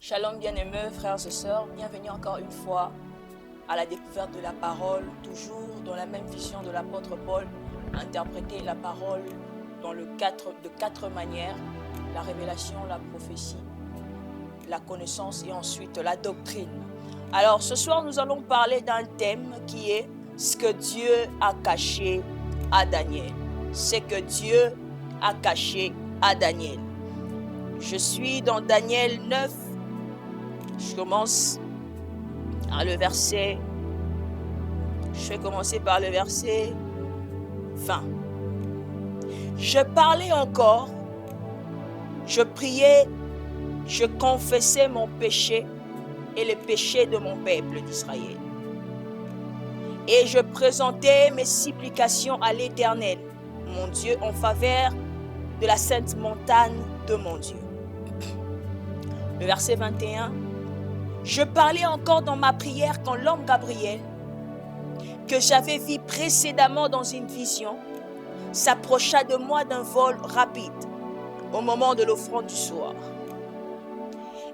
Shalom bien-aimés, frères et sœurs, bienvenue encore une fois à la découverte de la parole, toujours dans la même vision de l'apôtre Paul, interpréter la parole de quatre manières, la révélation, la prophétie, la connaissance et ensuite la doctrine. Alors ce soir, nous allons parler d'un thème qui est ce que Dieu a caché à Daniel. Ce que Dieu a caché à Daniel. Je suis dans Daniel 9. Je commence à le verset. Je vais commencer par le verset 20. Je parlais encore, je priais, je confessais mon péché et le péché de mon peuple d'Israël. Et je présentais mes supplications à l'Éternel, mon Dieu, en faveur de la sainte montagne de mon Dieu. Le verset 21. Je parlais encore dans ma prière quand l'homme Gabriel, que j'avais vu précédemment dans une vision, s'approcha de moi d'un vol rapide au moment de l'offrande du soir.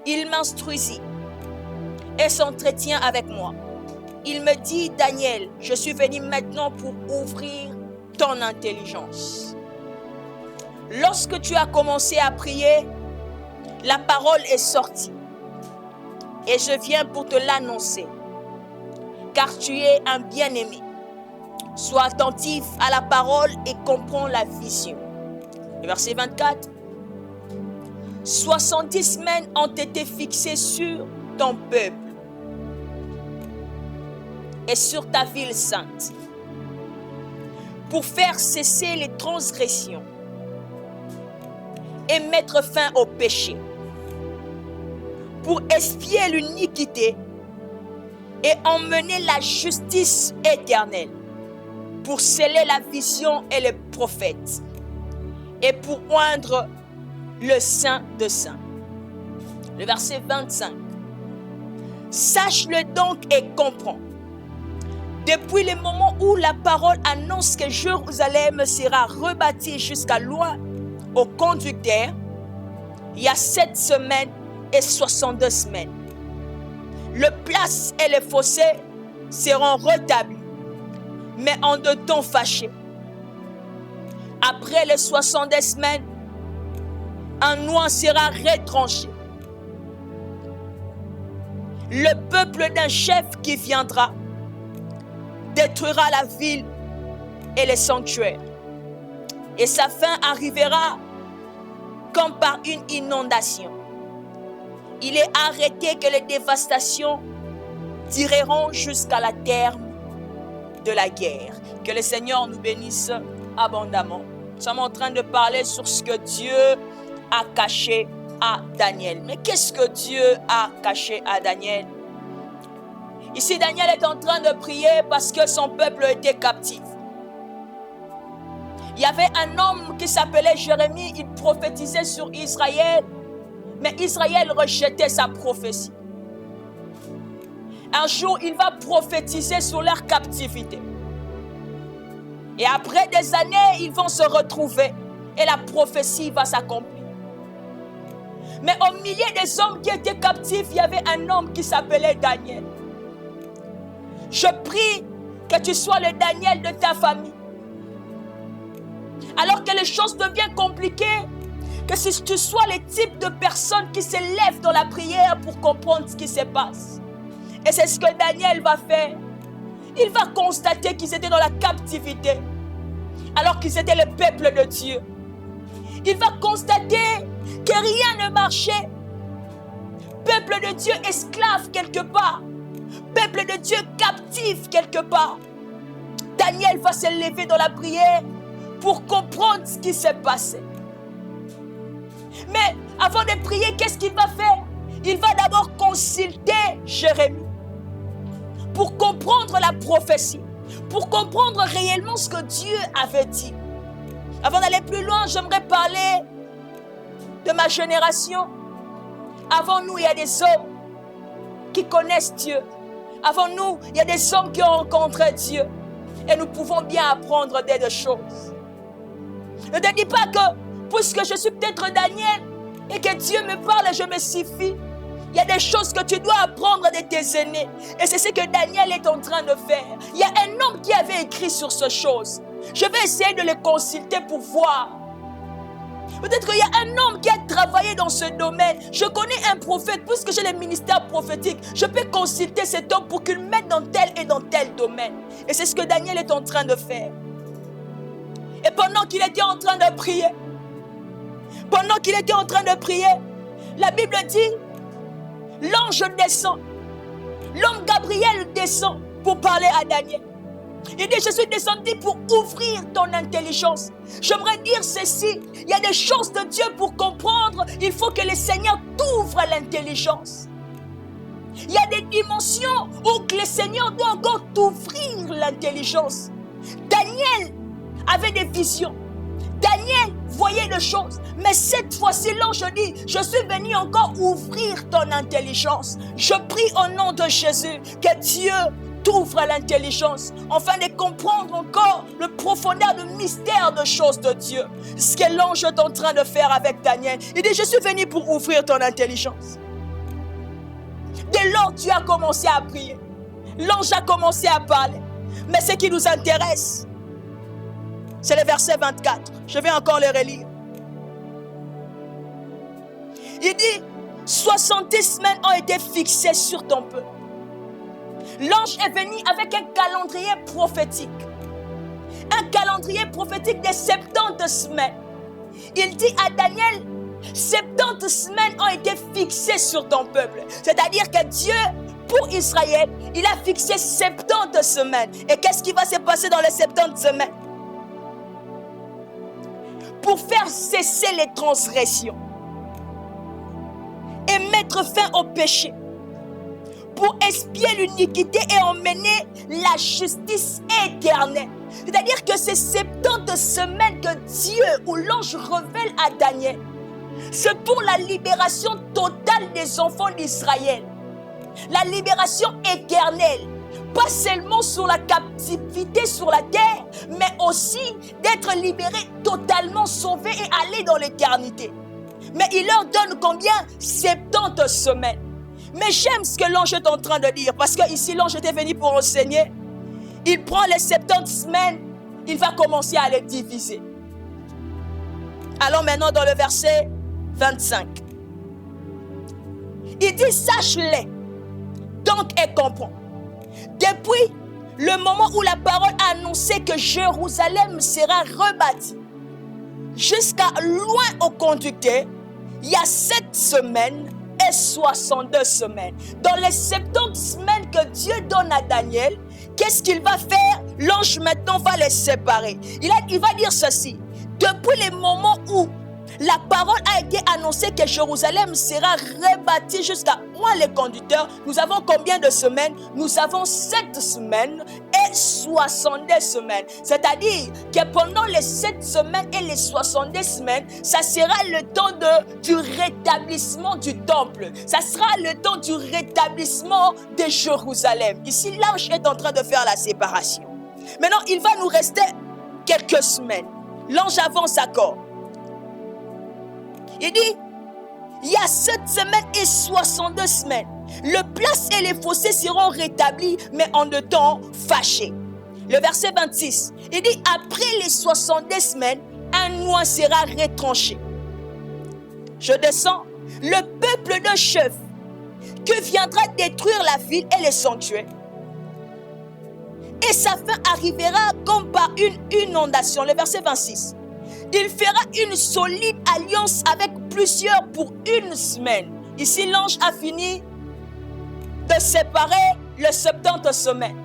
Il m'instruisit et s'entretient avec moi. Il me dit, Daniel, je suis venu maintenant pour ouvrir ton intelligence. Lorsque tu as commencé à prier, la parole est sortie. Et je viens pour te l'annoncer, car tu es un bien-aimé. Sois attentif à la parole et comprends la vision. Le verset 24. 70 semaines ont été fixées sur ton peuple et sur ta ville sainte, pour faire cesser les transgressions et mettre fin au péché, pour expier l'iniquité et emmener la justice éternelle, pour sceller la vision et les prophètes, et pour oindre le Saint de Saints. Le verset 25. Sache-le donc et comprends. Depuis le moment où la parole annonce que Jérusalem sera rebâtie jusqu'à loin au conducteur, il y a 7 semaines et 62 semaines. Le place et les fossés seront rétablis, mais en de temps fâchés. Après les 62 semaines, un noix sera retranché. Le peuple d'un chef qui viendra détruira la ville et les sanctuaires. Et sa fin arrivera comme par une inondation. Il est arrêté que les dévastations tireront jusqu'à la terme de la guerre. Que le Seigneur nous bénisse abondamment. Nous sommes en train de parler sur ce que Dieu a caché à Daniel. Mais qu'est-ce que Dieu a caché à Daniel? Ici, Daniel est en train de prier parce que son peuple était captif. Il y avait un homme qui s'appelait Jérémie, il prophétisait sur Israël. Mais Israël rejetait sa prophétie. Un jour, il va prophétiser sur leur captivité. Et après des années, ils vont se retrouver. Et la prophétie va s'accomplir. Mais au milieu des hommes qui étaient captifs, il y avait un homme qui s'appelait Daniel. Je prie que tu sois le Daniel de ta famille. Alors que les choses deviennent compliquées, que si tu sois le type de personne qui se lève dans la prière pour comprendre ce qui se passe. Et c'est ce que Daniel va faire. Il va constater qu'ils étaient dans la captivité, alors qu'ils étaient le peuple de Dieu. Il va constater que rien ne marchait. Peuple de Dieu esclave quelque part. Peuple de Dieu captif quelque part. Daniel va se lever dans la prière pour comprendre ce qui s'est passé. Mais avant de prier, qu'est-ce qu'il va faire? Il va d'abord consulter Jérémie pour comprendre la prophétie, pour comprendre réellement ce que Dieu avait dit. Avant d'aller plus loin, j'aimerais parler de ma génération. Avant nous, il y a des hommes qui connaissent Dieu. Avant nous, il y a des hommes qui ont rencontré Dieu. Et nous pouvons bien apprendre des choses. Ne te dis pas que, puisque je suis peut-être Daniel, et que Dieu me parle et je me suffis, Il y a des choses que tu dois apprendre de tes aînés. Et c'est ce que Daniel est en train de faire. Il y a un homme qui avait écrit sur ces choses. Je vais essayer de les consulter pour voir. Peut-être qu'il y a un homme qui a travaillé dans ce domaine. Je connais un prophète, puisque j'ai le ministère prophétique. Je peux consulter cet homme pour qu'il m'aide dans tel et dans tel domaine. Et c'est ce que Daniel est en train de faire. Et pendant qu'il était en train de prier, la Bible dit, l'ange descend. L'homme Gabriel descend pour parler à Daniel. Il dit, je suis descendu pour ouvrir ton intelligence. J'aimerais dire ceci, il y a des choses de Dieu pour comprendre, il faut que le Seigneur t'ouvre l'intelligence. Il y a des dimensions où le Seigneur doit encore t'ouvrir l'intelligence. Daniel avait des visions. Daniel voyait des choses. Mais cette fois-ci, l'ange dit, je suis venu encore ouvrir ton intelligence. Je prie au nom de Jésus que Dieu t'ouvre l'intelligence, afin de comprendre encore le profondeur, le mystère de choses de Dieu. Ce que l'ange est en train de faire avec Daniel. Il dit, je suis venu pour ouvrir ton intelligence. Dès lors, tu as commencé à prier. L'ange a commencé à parler. Mais ce qui nous intéresse, c'est le verset 24. Je vais encore le relire. Il dit, 70 semaines ont été fixées sur ton peuple. L'ange est venu avec un calendrier prophétique. Un calendrier prophétique de 70 semaines. Il dit à Daniel, 70 semaines ont été fixées sur ton peuple. C'est-à-dire que Dieu, pour Israël, il a fixé 70 semaines. Et qu'est-ce qui va se passer dans les 70 semaines? Pour faire cesser les transgressions et mettre fin au péché, pour expier l'iniquité et emmener la justice éternelle. C'est-à-dire que ces 70 semaines que Dieu ou l'ange révèle à Daniel, c'est pour la libération totale des enfants d'Israël. La libération éternelle. Pas seulement sur la captivité sur la terre, mais aussi d'être libérés totalement, sauvés et aller dans l'éternité. Mais il leur donne combien? 70 semaines. Mais j'aime ce que l'ange est en train de dire, parce que ici l'ange était venu pour enseigner. Il prend les 70 semaines, il va commencer à les diviser. Allons maintenant dans le verset 25. Il dit, sache-les, donc et comprends. Depuis le moment où la parole a annoncé que Jérusalem sera rebâtie, jusqu'à loin au conducteur, il y a 7 semaines et 62 semaines. Dans les 70 semaines que Dieu donne à Daniel, qu'est-ce qu'il va faire? L'ange maintenant va les séparer. Il va dire ceci. Depuis le moment où la parole a été annoncée que Jérusalem sera rebâtie jusqu'à loin les conducteurs, nous avons combien de semaines? Nous avons 7 semaines et 62 semaines. C'est-à-dire que pendant les 7 semaines et les 62 semaines, ça sera le temps du rétablissement du temple. Ça sera le temps du rétablissement de Jérusalem. Ici, l'ange est en train de faire la séparation. Maintenant, il va nous rester quelques semaines. L'ange avance encore. Il dit, il y a 7 semaines et 62 semaines. Le place et les fossés seront rétablis, mais en de temps fâchés. Le verset 26, il dit, après les 62 semaines, un oint sera retranché. Je descends, le peuple d'un chef que viendra détruire la ville et les sanctuaires. Et sa fin arrivera comme par une inondation. Le verset 26. Il fera une solide alliance avec plusieurs pour une semaine. Ici, l'ange a fini de séparer les 70 semaines.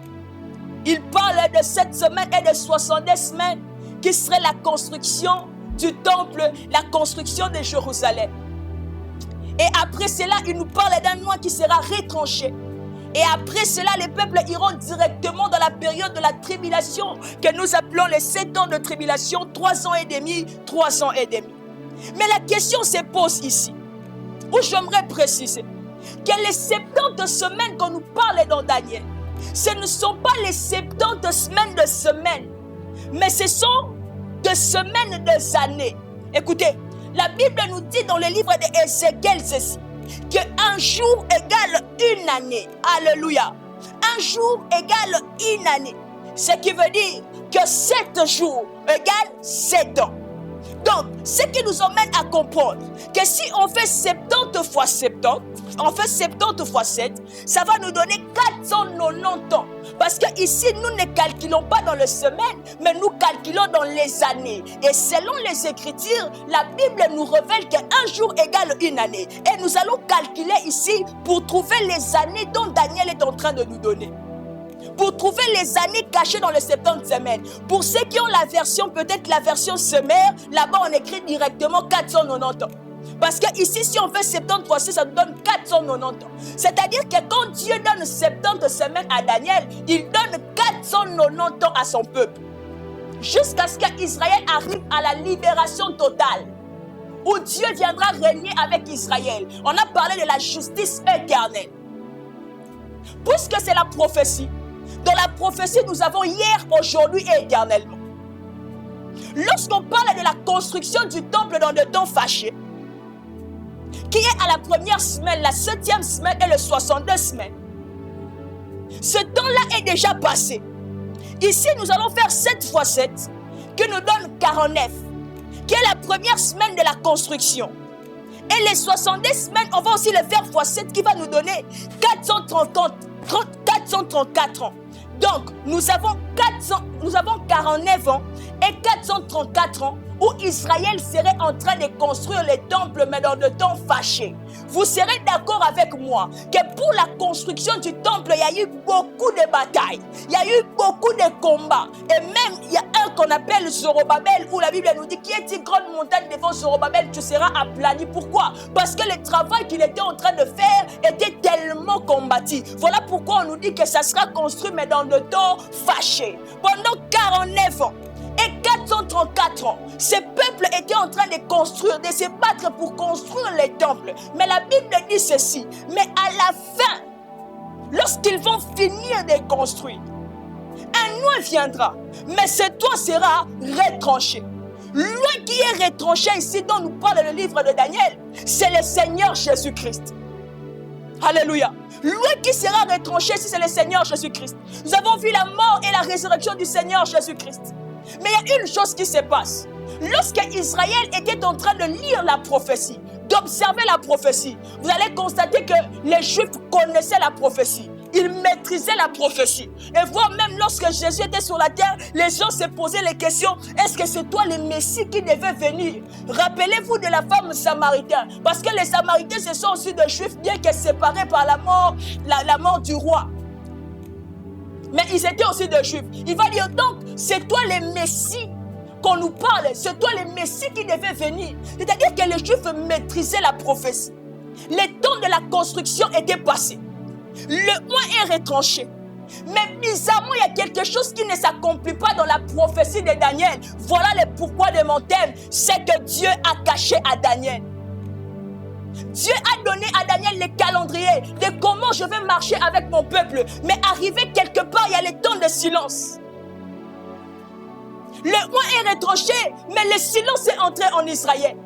Il parle de 7 semaines et de 62 semaines qui serait la construction du temple, la construction de Jérusalem. Et après cela, il nous parle d'un oint qui sera retranché. Et après cela, les peuples iront directement dans la période de la tribulation que nous appelons les 7 ans de tribulation, 3 ans et demi, 3 ans et demi. Mais la question se pose ici, où j'aimerais préciser que les 70 semaines qu'on nous parle dans Daniel, ce ne sont pas les 70 semaines de semaines, mais ce sont de semaines des années. Écoutez, la Bible nous dit dans le livre d'Ézéchiel ceci. qu'un jour égale une année. Alléluia. Un jour égale une année. Ce qui veut dire que 7 jours égale 7 ans. Donc, ce qui nous emmène à comprendre que si on fait 70 fois 70, on fait 70 fois 7, ça va nous donner 490 ans. Parce que ici, nous ne calculons pas dans les semaines, mais nous calculons dans les années. Et selon les Écritures, la Bible nous révèle qu'un jour égale une année. Et nous allons calculer ici pour trouver les années dont Daniel est en train de nous donner. Pour trouver les années cachées dans les 70 semaines. Pour ceux qui ont la version, peut-être la version sommaire, là-bas on écrit directement 490 ans. Parce que ici, si on fait 70 fois 6, ça nous donne 490 ans. C'est-à-dire que quand Dieu donne 70 semaines à Daniel, il donne 490 ans à son peuple. Jusqu'à ce qu'Israël arrive à la libération totale. Où Dieu viendra régner avec Israël. On a parlé de la justice éternelle. Puisque c'est la prophétie. Dans la prophétie, nous avons hier, aujourd'hui et éternellement. Lorsqu'on parle de la construction du temple dans le temps fâché, qui est à la première semaine, la 7e semaine et le 62 semaines, ce temps-là est déjà passé. Ici, nous allons faire 7 fois 7, qui nous donne 49, qui est la première semaine de la construction. Et les 70 semaines, on va aussi le faire fois 7, qui va nous donner 434 ans. Donc, nous avons 49 ans et 434 ans où Israël serait en train de construire les temples, mais dans le temps fâché. Vous serez d'accord avec moi que pour la construction du temple, il y a eu beaucoup de batailles, il y a eu beaucoup de combats. Et même, il y a un qu'on appelle Zorobabel, où la Bible nous dit qui est une grande montagne devant Zorobabel, tu seras aplani. Pourquoi? Parce que le travail qu'il était en train de faire était tellement combattu. Voilà pourquoi on nous dit que ça sera construit, mais dans le temps fâché. Pendant 49 ans. Et 434 ans, ce peuple était en train de construire, de se battre pour construire les temples. Mais la Bible dit ceci, mais à la fin, lorsqu'ils vont finir de construire, un noix viendra, mais ce toit sera retranché. L'oint qui est retranché ici, dont nous parle le livre de Daniel, c'est le Seigneur Jésus-Christ. Alléluia. L'oint qui sera retranché ici, c'est le Seigneur Jésus-Christ. Nous avons vu la mort et la résurrection du Seigneur Jésus-Christ. Mais il y a une chose qui se passe. Lorsque Israël était en train de lire la prophétie, d'observer la prophétie, vous allez constater que les Juifs connaissaient la prophétie. Ils maîtrisaient la prophétie. Et voire même lorsque Jésus était sur la terre, les gens se posaient les questions. Est-ce que c'est toi le Messie qui devait venir? Rappelez-vous de la femme samaritaine. Parce que les Samaritains, ce sont aussi des Juifs, bien que séparés par la mort du roi. Mais ils étaient aussi des Juifs. Il va dire donc, c'est toi le Messie qu'on nous parle. C'est toi le Messie qui devait venir. C'est-à-dire que les Juifs maîtrisaient la prophétie. Les temps de la construction étaient passés. Le point est retranché. Mais bizarrement, il y a quelque chose qui ne s'accomplit pas dans la prophétie de Daniel. Voilà le pourquoi de mon thème. C'est que Dieu a caché à Daniel. Dieu a donné à Daniel le calendrier de comment je vais marcher avec mon peuple. Mais arrivé quelque part, il y a le temps de silence. Le roi est retranché, mais le silence est entré en Israël.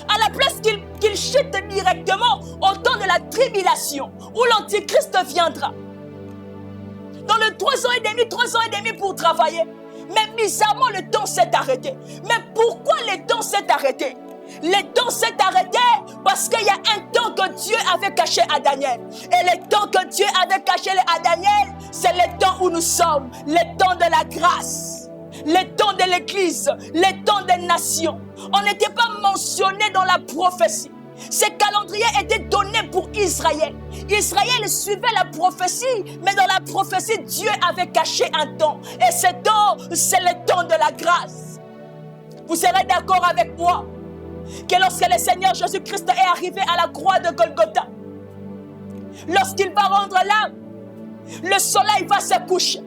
À la place qu'il chute directement au temps de la tribulation, où l'Antichrist viendra. Dans le 3 ans et demi pour travailler. Mais bizarrement, le temps s'est arrêté. Mais pourquoi le temps s'est arrêté? Le temps s'est arrêté parce qu'il y a un temps que Dieu avait caché à Daniel. Et le temps que Dieu avait caché à Daniel, c'est le temps où nous sommes. Le temps de la grâce. Le temps de l'Église. Le temps des nations. On n'était pas mentionné dans la prophétie. Ce calendrier était donné pour Israël. Israël suivait la prophétie, mais dans la prophétie, Dieu avait caché un temps. Et ce temps, c'est le temps de la grâce. Vous serez d'accord avec moi que lorsque le Seigneur Jésus-Christ est arrivé à la croix de Golgotha, lorsqu'il va rendre l'âme, le soleil va se coucher.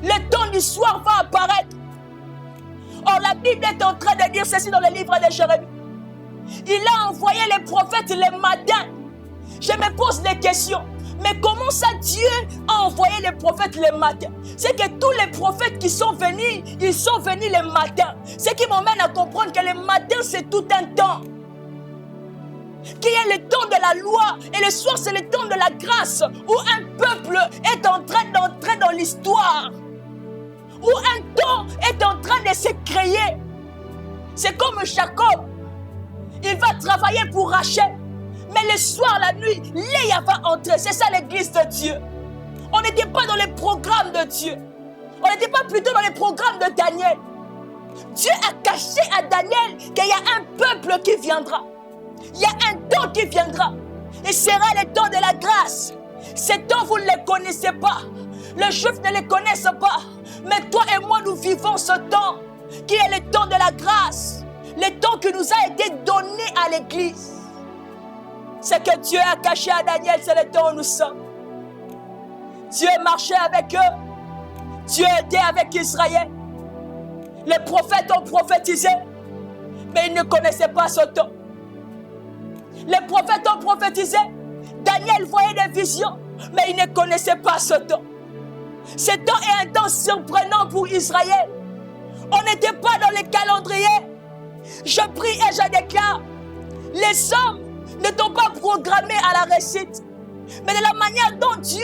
Le temps du soir va apparaître. Or, la Bible est en train de dire ceci dans le livre de Jérémie. Il a envoyé les prophètes le matin. Je me pose des questions. Mais comment ça Dieu a envoyé les prophètes le matin? C'est que tous les prophètes qui sont venus, ils sont venus le matin. Ce qui m'emmène à comprendre que le matin, c'est tout un temps. qui est le temps de la loi, et le soir c'est le temps de la grâce, où un peuple est en train d'entrer dans l'histoire, où un temps est en train de se créer. C'est comme Jacob, il va travailler pour Rachel, mais le soir, la nuit, Léa va entrer. C'est ça l'église de Dieu. On n'était pas dans les programmes de Dieu, on n'était pas plutôt dans les programmes de Daniel. Dieu a caché à Daniel qu'il y a un peuple qui viendra. Il y a un temps qui viendra. Et sera le temps de la grâce. Ces temps, vous ne les connaissez pas. Les Juifs ne les connaissent pas. Mais toi et moi, nous vivons ce temps qui est le temps de la grâce. Le temps qui nous a été donné à l'église. Ce que Dieu a caché à Daniel, c'est le temps où nous sommes. Dieu marchait avec eux. Dieu était avec Israël. Les prophètes ont prophétisé, mais ils ne connaissaient pas ce temps. Les prophètes ont prophétisé, Daniel voyait des visions, mais il ne connaissait pas ce temps. Ce temps est un temps surprenant pour Israël. On n'était pas dans les calendriers. Je prie et je déclare, les hommes ne t'ont pas programmé à la réussite, mais de la manière dont Dieu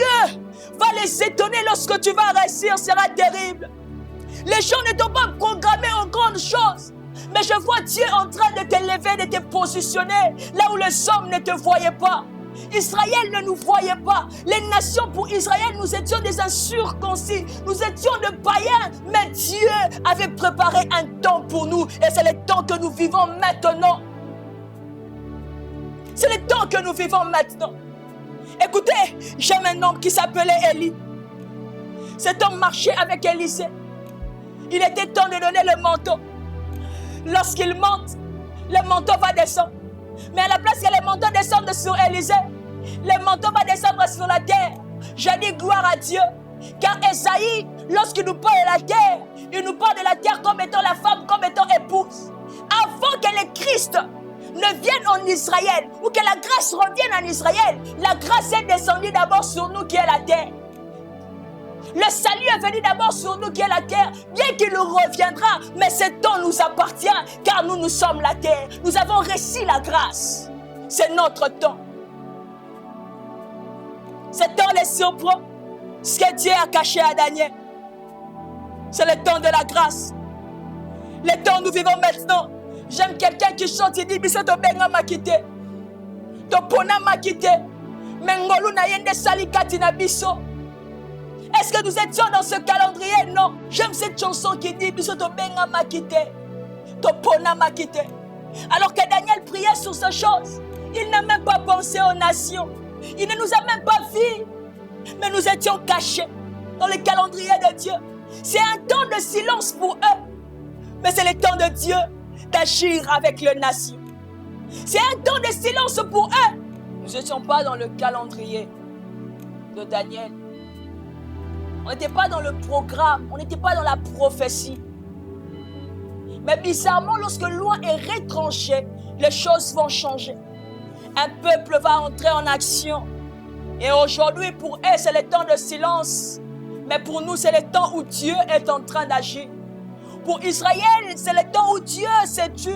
va les étonner lorsque tu vas réussir sera terrible. Les gens ne t'ont pas programmé en grandes choses, mais je vois Dieu en train de t'élever, de te positionner là où les hommes ne te voyaient pas. Israël ne nous voyait pas. Les nations pour Israël, nous étions des incirconcis, nous étions de païens, mais Dieu avait préparé un temps pour nous et c'est le temps que nous vivons maintenant. C'est le temps que nous vivons maintenant. Écoutez, j'aime un homme qui s'appelait Élie. Cet homme marchait avec Élisée. Il était temps de donner le manteau. Lorsqu'il monte, le manteau va descendre. Mais à la place que le manteau descende sur Élisée, le manteau va descendre sur la terre. Je dis gloire à Dieu. Car Esaïe, lorsqu'il nous parle de la terre, il nous parle de la terre comme étant la femme, comme étant épouse. Avant que le Christ ne vienne en Israël, ou que la grâce revienne en Israël, la grâce est descendue d'abord sur nous qui est la terre. Le salut est venu d'abord sur nous qui est la terre, bien qu'il reviendra, mais ce temps nous appartient, car nous sommes la terre. Nous avons reçu la grâce. C'est notre temps. Ce temps les surprend. Ce que Dieu a caché à Daniel, c'est le temps de la grâce. Le temps où nous vivons maintenant. J'aime quelqu'un qui chante et dit Biso to benga makite. To pona makite. Mengolu na yende salikati na biso. Est-ce que nous étions dans ce calendrier? Non. J'aime cette chanson qui dit Biso to benga makite. To pona makite. Alors que Daniel priait sur ces choses, il n'a même pas pensé aux nations. Il ne nous a même pas vus. Mais nous étions cachés dans le calendrier de Dieu. C'est un temps de silence pour eux. Mais c'est le temps de Dieu d'agir avec les nations. C'est un temps de silence pour eux. Nous n'étions pas dans le calendrier de Daniel. On n'était pas dans le programme. On n'était pas dans la prophétie. Mais bizarrement, lorsque loi est retranchée, les choses vont changer. Un peuple va entrer en action. Et aujourd'hui, pour eux, c'est le temps de silence. Mais pour nous, c'est le temps où Dieu est en train d'agir. Pour Israël, c'est le temps où Dieu s'est tu.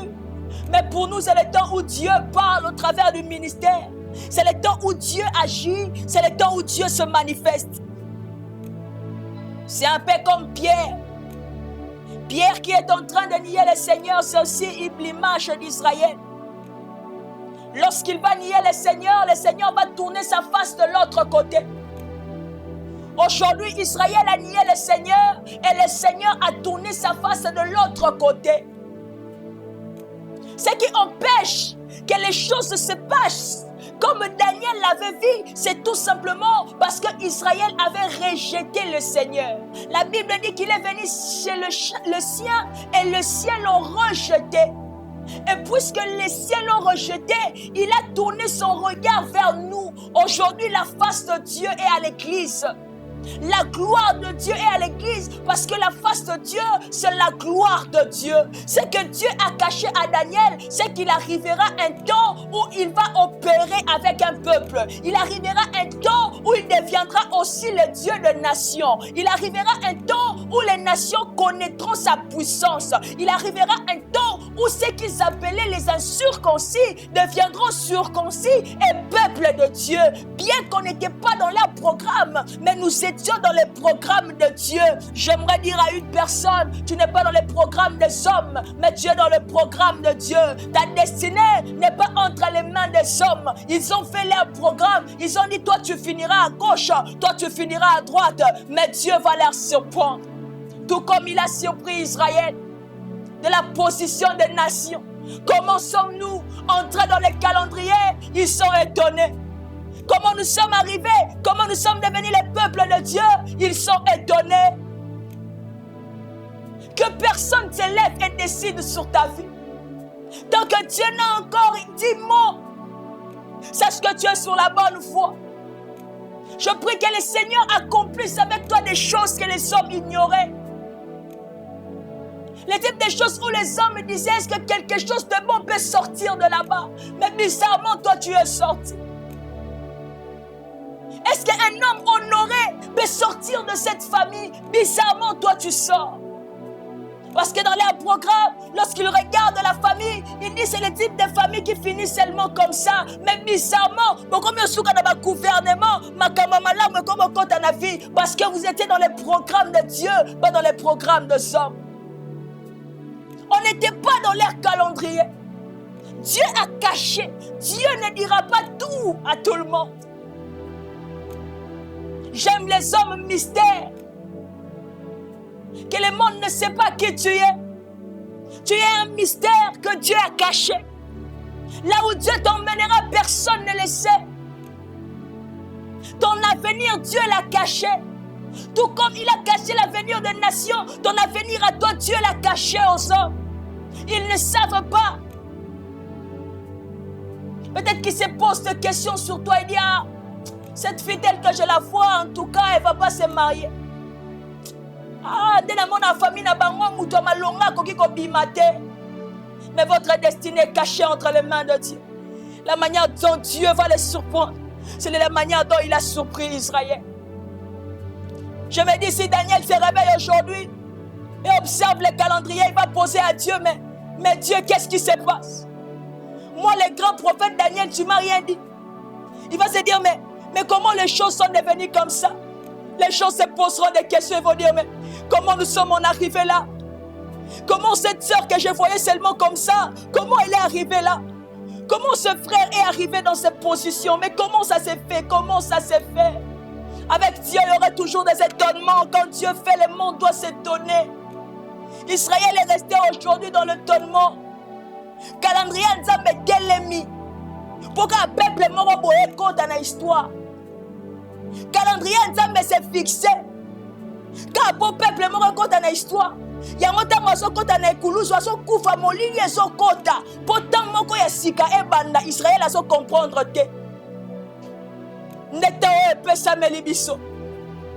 Mais pour nous, c'est le temps où Dieu parle au travers du ministère. C'est le temps où Dieu agit. C'est le temps où Dieu se manifeste. C'est un peu comme Pierre. Pierre qui est en train de nier le Seigneur, c'est aussi l'image d'Israël. Lorsqu'il va nier le Seigneur va tourner sa face de l'autre côté. Aujourd'hui, Israël a nié le Seigneur et le Seigneur a tourné sa face de l'autre côté. Ce qui empêche que les choses se passent comme Daniel l'avait vu, c'est tout simplement parce qu'Israël avait rejeté le Seigneur. La Bible dit qu'il est venu chez le sien et le sien l'ont rejeté. Et puisque les cieux l'ont rejeté, il a tourné son regard vers nous. Aujourd'hui, la face de Dieu est à l'église. La gloire de Dieu est à l'église parce que la face de Dieu, c'est la gloire de Dieu. Ce que Dieu a caché à Daniel, c'est qu'il arrivera un temps où il va opérer avec un peuple. Il arrivera un temps où il deviendra aussi le Dieu de nations. Il arrivera un temps où les nations connaîtront sa puissance. Il arrivera un temps où ceux qu'ils appelaient les incirconcis deviendront circoncis et peuple de Dieu. Bien qu'on n'était pas dans leur programme, mais nous étions dans les programmes de Dieu. J'aimerais dire à une personne, tu n'es pas dans les programmes des hommes, mais tu es dans le programme de Dieu. Ta destinée n'est pas entre les mains des hommes. Ils ont fait leur programme, ils ont dit, toi tu finiras à gauche, toi tu finiras à droite, mais Dieu va leur surprendre. Tout comme il a surpris Israël de la position des nations. Comment sommes-nous entrés dans les calendriers? Ils sont étonnés. Comment nous sommes arrivés? Comment nous sommes devenus les peuples de Dieu? Ils sont étonnés. Que personne ne se lève et décide sur ta vie. Tant que Dieu n'a encore dit mot, sache que tu es sur la bonne voie. Je prie que le Seigneur accomplisse avec toi des choses que les hommes ignoraient. Les types de choses où les hommes disaient, est-ce que quelque chose de bon peut sortir de là-bas? Mais bizarrement, toi, tu es sorti. Est-ce qu'un homme honoré peut sortir de cette famille? Bizarrement, toi, tu sors. Parce que dans leur programme, lorsqu'ils regardent la famille, ils disent c'est le type de famille qui finit seulement comme ça. Mais bizarrement, gouvernement, parce que vous étiez dans les programmes de Dieu, pas dans les programmes de hommes. On n'était pas dans leur calendrier. Dieu a caché. Dieu ne dira pas tout à tout le monde. J'aime les hommes mystères. Que le monde ne sait pas qui tu es. Tu es un mystère que Dieu a caché. Là où Dieu t'emmènera, personne ne le sait. Ton avenir, Dieu l'a caché. Tout comme il a caché l'avenir des nations, ton avenir à toi, Dieu l'a caché aux hommes. Ils ne savent pas. Peut-être qu'ils se posent des questions sur toi et disent, ah, cette fille telle que je la vois, en tout cas, elle ne va pas se marier. Ah, mais votre destinée est cachée entre les mains de Dieu. La manière dont Dieu va les surprendre, c'est la manière dont il a surpris Israël. Je me dis, si Daniel se réveille aujourd'hui et observe le calendrier, il va poser à Dieu, mais Dieu, qu'est-ce qui se passe? Moi, le grand prophète Daniel, tu ne m'as rien dit. Il va se dire, mais comment les choses sont devenues comme ça? Les gens se poseront des questions et vont dire, mais comment nous sommes arrivés là? Comment cette sœur que je voyais seulement comme ça, comment elle est arrivée là? Comment ce frère est arrivé dans cette position? Mais comment ça s'est fait? Comment ça s'est fait? Avec Dieu, il y aurait toujours des étonnements. Quand Dieu fait, le monde doit s'étonner. Israël est resté aujourd'hui dans l'étonnement. Calendrier Nzambe Kelemi. Pourquoi un peuple mort boye compte dans l'histoire? Calendrier Nzambe s'est fixé. Quand un beau peuple mort compte dans l'histoire. Yango tango azokota na ekuluzu azokufa molili ezokota po ntango moko ya sika ebanda Israël azokomprendre te. Ndete oyo epesameli biso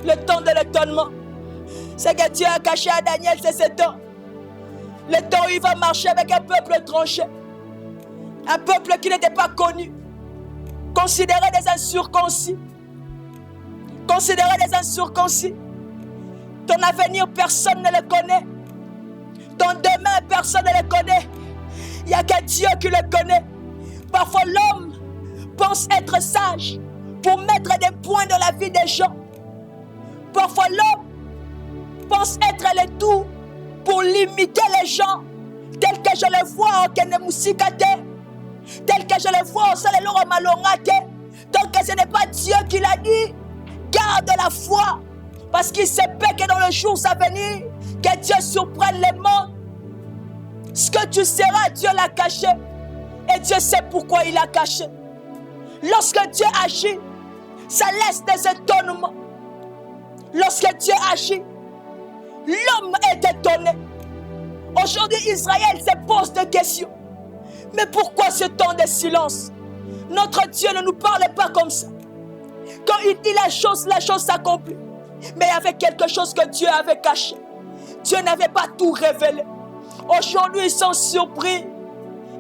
le temps de l'étonnement. Ce que Dieu a caché à Daniel, c'est ce temps. Le temps où il va marcher avec un peuple tranché. Un peuple qui n'était pas connu. Considéré des incirconcis. Considéré des incirconcis. Ton avenir, personne ne le connaît. Ton demain, personne ne le connaît. Il n'y a que Dieu qui le connaît. Parfois, l'homme pense être sage pour mettre des points dans la vie des gens. Parfois, l'homme pense être le tout pour limiter les gens. Tel que je le vois au Kenemusikate. Tel que je le vois au Salelora Malongate. Donc, ce n'est pas Dieu qui l'a dit. Garde la foi. Parce qu'il se peut que dans le jour à venir, que Dieu surprenne le monde. Ce que tu seras, Dieu l'a caché. Et Dieu sait pourquoi il l'a caché. Lorsque Dieu agit, ça laisse des étonnements. Lorsque Dieu agit, l'homme est étonné. Aujourd'hui, Israël se pose des questions. Mais pourquoi ce temps de silence? Notre Dieu ne nous parle pas comme ça. Quand il dit la chose s'accomplit. Mais il y avait quelque chose que Dieu avait caché. Dieu n'avait pas tout révélé. Aujourd'hui, ils sont surpris.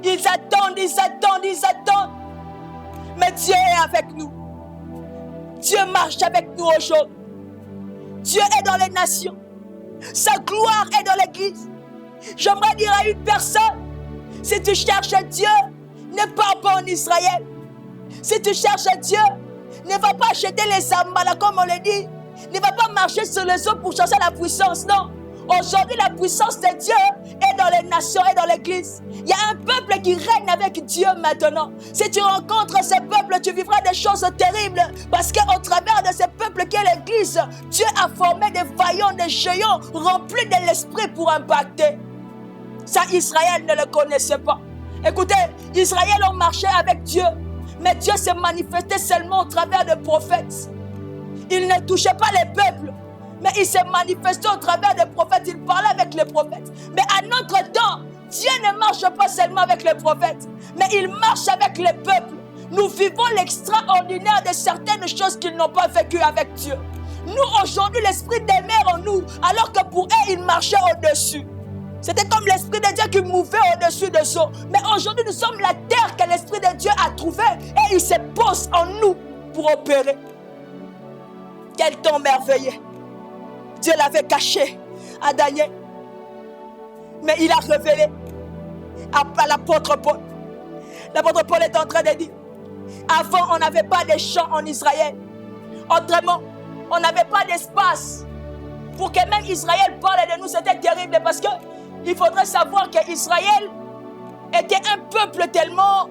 Ils attendent. Mais Dieu est avec nous. Dieu marche avec nous aujourd'hui. Dieu est dans les nations. Sa gloire est dans l'église. J'aimerais dire à une personne, Si tu cherches Dieu, ne pars pas en Israël. Si tu cherches Dieu, ne va pas acheter les sambala comme on le dit. Ne va pas marcher sur les eaux pour chercher la puissance, non. Aujourd'hui, la puissance de Dieu est dans les nations et dans l'église. Il y a un peuple qui règne avec Dieu maintenant. Si tu rencontres ce peuple, tu vivras des choses terribles. Parce qu'au travers de ce peuple qui est l'église, Dieu a formé des vaillants, des géants remplis de l'esprit pour impacter. Ça, Israël ne le connaissait pas. Écoutez, Israël a marché avec Dieu. Mais Dieu s'est manifesté seulement au travers des prophètes. Il ne touchait pas les peuples. Mais il s'est manifesté au travers des prophètes. Il parlait avec les prophètes. Mais à notre temps, Dieu ne marche pas seulement avec les prophètes, mais il marche avec les peuples. Nous vivons l'extraordinaire de certaines choses qu'ils n'ont pas vécues avec Dieu. Nous, aujourd'hui, l'esprit demeure en nous, alors que pour eux, il marchait au-dessus. C'était comme l'esprit de Dieu qui mouvait au-dessus de ça. Mais aujourd'hui, nous sommes la terre que l'esprit de Dieu a trouvée et il se pose en nous pour opérer. Quel temps merveilleux! Dieu l'avait caché à Daniel. Mais il a révélé à l'apôtre Paul. L'apôtre Paul est en train de dire, avant on n'avait pas de champs en Israël. Autrement, on n'avait pas d'espace. Pour que même Israël parle de nous, c'était terrible parce que il faudrait savoir qu'Israël était un peuple tellement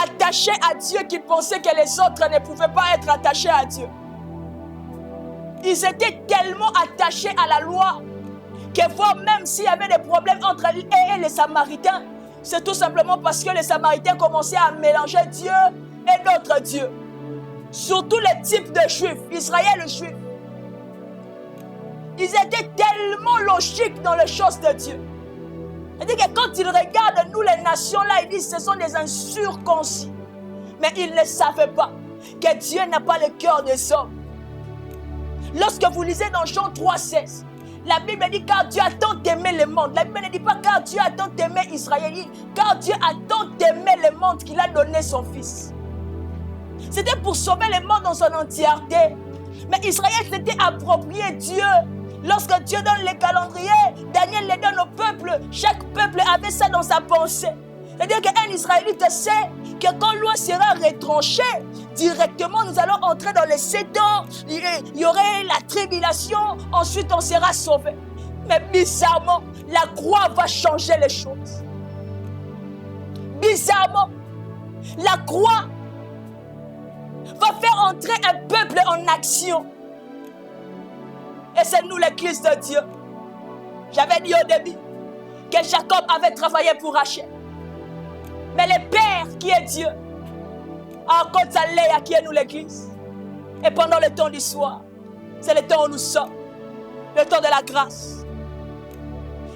attaché à Dieu qu'il pensait que les autres ne pouvaient pas être attachés à Dieu. Ils étaient tellement attachés à la loi que voire même s'il y avait des problèmes entre eux et les Samaritains, c'est tout simplement parce que les Samaritains commençaient à mélanger Dieu et d'autres dieux. Surtout les types de Juifs, Israël juif. Ils étaient tellement logiques dans les choses de Dieu. C'est-à-dire que quand ils regardent nous les nations là, ils disent que ce sont des incirconcis. Mais ils ne savaient pas que Dieu n'a pas le cœur des hommes. Lorsque vous lisez dans Jean 3,16, la Bible dit car Dieu a tant aimé le monde. La Bible ne dit pas car Dieu a tant aimé Israël, car Dieu a tant aimé le monde qu'il a donné son fils. C'était pour sauver le monde dans son entièreté. Mais Israël s'était approprié Dieu. Lorsque Dieu donne les calendriers, Daniel les donne au peuple. Chaque peuple avait ça dans sa pensée. C'est-à-dire qu'un Israélite sait que quand l'eau sera retranchée, directement nous allons entrer dans les 7 ans. Il y aurait la tribulation, ensuite on sera sauvé. Mais bizarrement, la croix va changer les choses. Bizarrement, la croix va faire entrer un peuple en action. Et c'est nous l'église de Dieu. J'avais dit au début que Jacob avait travaillé pour Rachel. Mais le Père qui est Dieu a encore Léa qui est nous l'église. Et pendant le temps du soir, c'est le temps où nous sommes. Le temps de la grâce.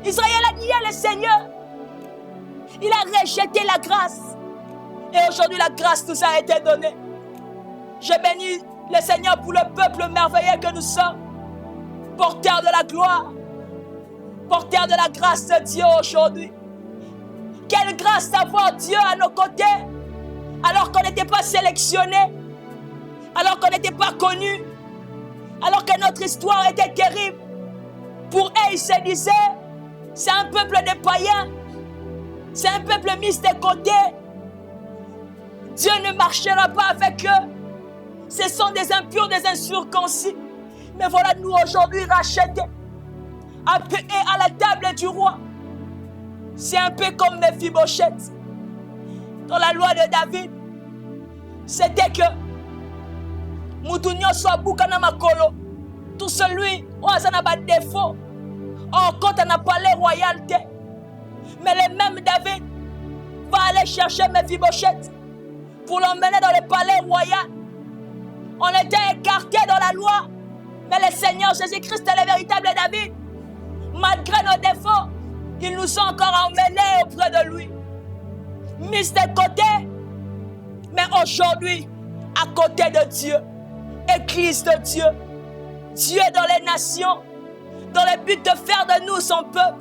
Israël a nié le Seigneur. Il a rejeté la grâce. Et aujourd'hui la grâce nous a été donnée. Je bénis le Seigneur pour le peuple merveilleux que nous sommes. Porteurs de la gloire. Porteurs de la grâce de Dieu aujourd'hui. Quelle grâce d'avoir Dieu à nos côtés, alors qu'on n'était pas sélectionnés, alors qu'on n'était pas connus, alors que notre histoire était terrible. Pour eux, ils se disaient, c'est un peuple de païens, c'est un peuple mis de côté. Dieu ne marchera pas avec eux. Ce sont des impurs, des incirconcis. Mais voilà, nous aujourd'hui rachetés, appelés à la table du roi. C'est un peu comme Mephibosheth. Dans la loi de David, c'était que Moutounio soit Boukana Makolo. Tout celui où il n'a pas de défaut. Or, quand on n'a pas les royautés. Mais le même David va aller chercher Mephibosheth pour l'emmener dans le palais royal. On était écartés dans la loi. Mais le Seigneur Jésus-Christ est le véritable David. Malgré nos défauts, ils nous ont encore emmenés auprès de lui. Mis de côté, mais aujourd'hui, à côté de Dieu, Église de Dieu, Dieu dans les nations, dans le but de faire de nous son peuple.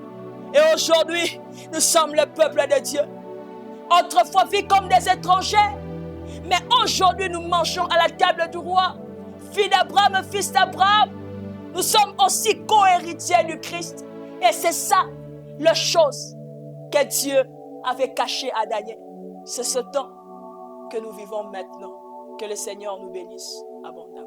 Et aujourd'hui, nous sommes le peuple de Dieu. Autrefois, vit comme des étrangers, mais aujourd'hui, nous mangeons à la table du roi. Fils d'Abraham, fils d'Abraham, nous sommes aussi co-héritiers du Christ. Et c'est ça, la chose que Dieu avait caché à Daniel. C'est ce temps que nous vivons maintenant. Que le Seigneur nous bénisse abondamment.